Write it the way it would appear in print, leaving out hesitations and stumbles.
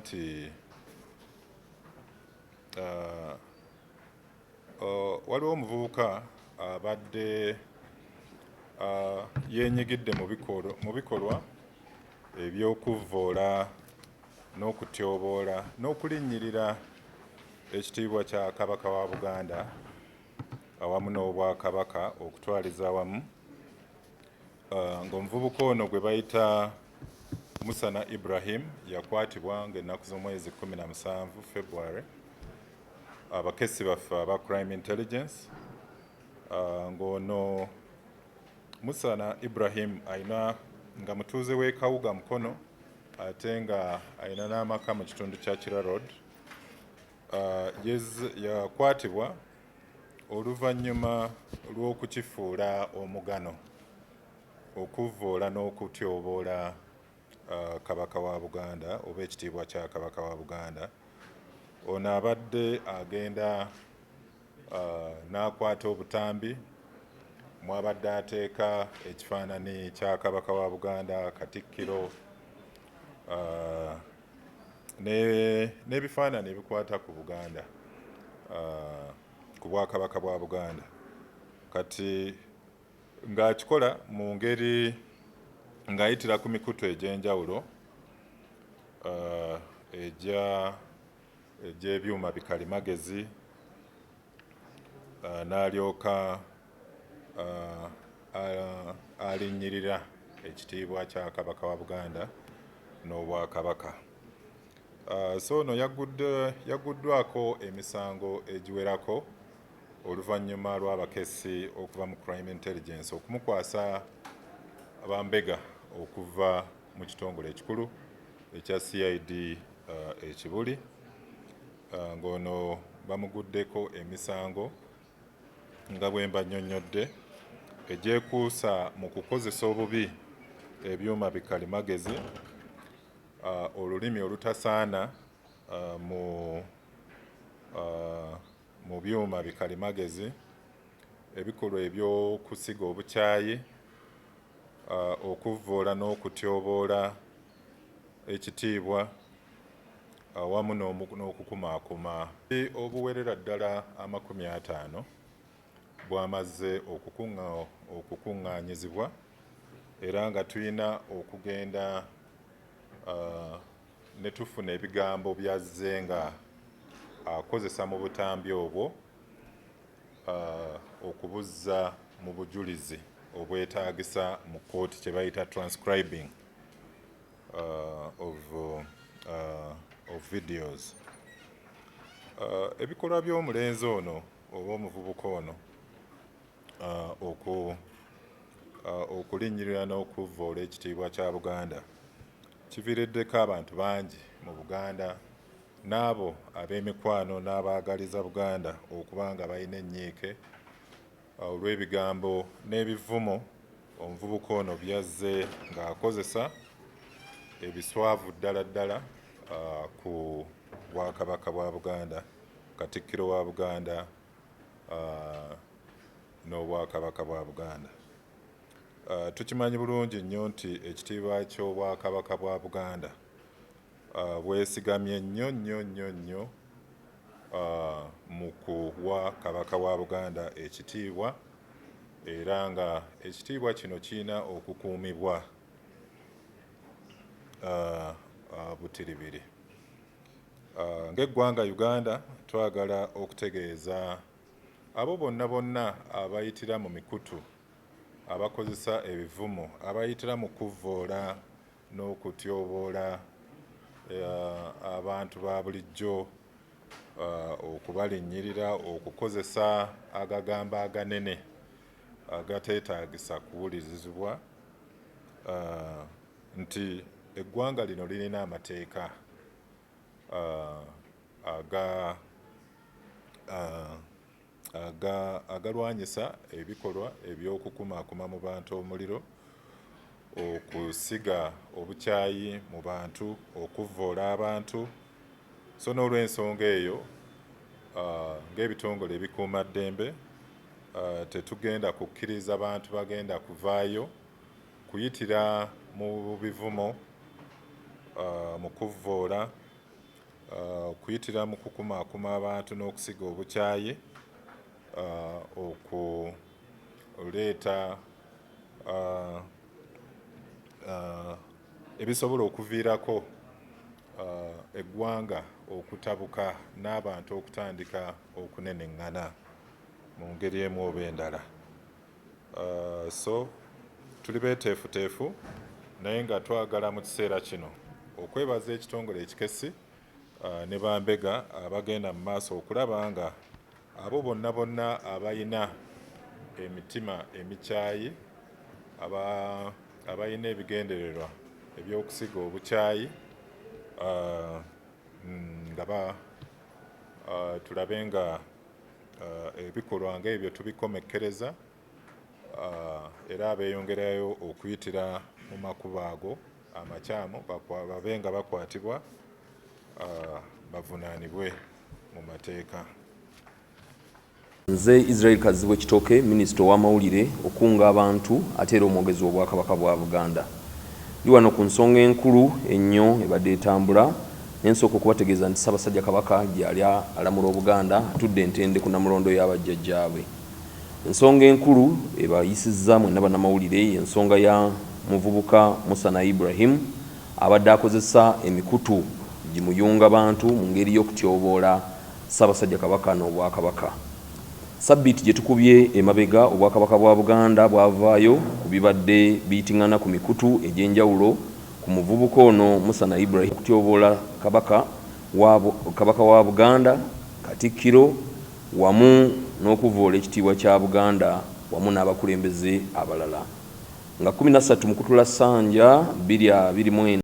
nti waliwo omuvubuka abadde yeenyigidde mu bikolwa eby'okuvvoola n'okutyoboola n'okulinnyirira ekitiibwa kya Kabaka wa Buganda awamu n'Obwakabaka okutwaliza awamu, ng'omuvubuka ono gwe bayita Musana Ibrahim yakwatibwa ng'ennaku z'omwezi 17 February abakessi baffe aba Crime Intelligence. Ng'ono Musana Ibrahim ayina nga mutuuze w'e Kawuga Mukono ate nga ayina n'amaka mu kitundu kya Kira Road. Yakwatibwa oluvannyuma lw'okukifuula omugano okuvvoola n'okutyoboola Kabaka wa Buganda oba ekitiibwa kya Kabaka wa Buganda. Ono abadde agenda n'akwata obutambi mwabadde ateeka ekifaananyi kya Kabaka wa Buganda, Katikkiro n'ebifaananyi ebikwata ku Buganda, ku Bwakabaka bwa Buganda. Kati ng'akikola mu ngeri ng'ayitira ku mikutu egy'enjawulo egy'ebyuma bikalimagezi, n'alyoka alinnyirira ekitiibwa kya Kabaka wa Buganda n'Obwakabaka. So ono yagguddwako emisango egiwerako oluvannyuma lw'abakessi okuva mu Crime Intelligence okumukwasa abambega okuva mu kitongole ekikulu ekya CID ekibuli. Ng'ono bamuguddeko emisango nga bwe mba nnyonnyodde egyekuusa mu kukozesa obubi ebyuma bikalimagezi, olulimi olutasaana mu byuma bikalimagezi, ebikolwa eby'okusiga obukyayi, okuvvoola n'okutyoboola ekitiibwa awamu n'okukumaakuma. Obuwerera ddala 50 bwamaze okukuŋŋaanyizibwa era nga tulina okugenda ne tufuna ebigambo byazze nga akozesa mu butambi obwo okubuzza mu bujulizi obwetaagisa mu kkooti kye bayita transcribing of videos. Ebikolwa by'omulenzi ono oba omuvubuka ono okulinnyirira n'okuvvoola ekitiibwa kya Buganda kiviiriddeko abantu bangi mu Buganda n'abo ab'emikwano n'abaagaliza Buganda okuba nga balina ennyiike olw'ebigambo n'ebivumo omuvubuka ono byazze ng'akozesa ebiswavu ddala ku Bwakabaka bwa Buganda, Katikkiro wa Buganda n'Obwakabaka bwa Buganda. Tukimanyi bulungi nnyo nti ekitiibwa ky'Obwakabaka bwa Buganda bwesigamye nnyo mu kuwa Kabaka wa Buganda ekitiibwa, era nga ekitiibwa kino kirina okukuumibwa butiribiri. Ng'eggwanga Uganda twagala okutegeeza abo bonna abayitira mu mikutu, abakozesa ebivumo, abayitira mu kuvvoola n'okutyoboola abantu ba bulijjo, okubalinnyirira, okukozesa agagambo aganene agateetaagisa kuwulirizibwa, nti eggwanga lino lirina amateeka agalwanyisa ebikolwa eby'okukumaakuma mu bantu omuliro, okusiga obukyayi mu bantu, okuvvoola abantu. So n'olw'ensonga eyo ng'ebitongole ebikuumaddembe tetugenda kukkiriza bantu bagenda kuvaayo kuyitira mu bivumo, mu kuvvoola okuyitira mu kukumaakuma abantu n'okusiga obukyayi, okuleeta ebisobola okuviirako eggwanga okutabuka n'abantu okutandika okuneneŋŋana mu ngeri emu oba endala. So tuli beeteefuteefu naye nga twagala mu kiseera kino okwebaza ekitongole ekikessi ne bambega abagenda mu maaso okulaba nga abo bonna abayina emitima emikyayi, abayina ebigendererwa eby'okusiga obukyayi, nga tulabe nga ebikolwa ng'ebyo tubikomekkereza, era abeeyongerayo okuyitira mu makubo ago amakyamu babe nga bakwatibwa bavunaanibwe mu mateeka. Nze Israel Kazibwe Kitooke, Minisita ow'amawulire okunga abantu ate era omwogezi w'Obwakabaka bwa Buganda. Ndi wano ku nsonga enkulu ennyo ebadde etambula, ensooka okubategeeza nti Ssaabasajja Kabaka gy'ali alamula Obuganda atudde entende ku Namulondo y'abajjajjaabwe. Ensonga enkulu ebayisizza mwenna bannamawulire y'ensonga ya muvubuka Musa Ibrahim abadde akozesa emikutu gimuyunga bantu mu ngeri y'okutyoboola Ssaabasajja Kabaka n'Obwakabaka. Sabbiiti gye tukubye emabega Obwakabaka bwa Buganda bwavaayo ku bibadde biyitiŋŋana ku mikutu egy'enjawulo ku muvubuka ono Musa Ibrahim okutyoboola Kabaka wa Buganda, Katikkiro wamu n'okuvoola ekitiibwa kya Buganda wamu n'abakulembeze abalala. Nga 13 Mukutulassanja 2024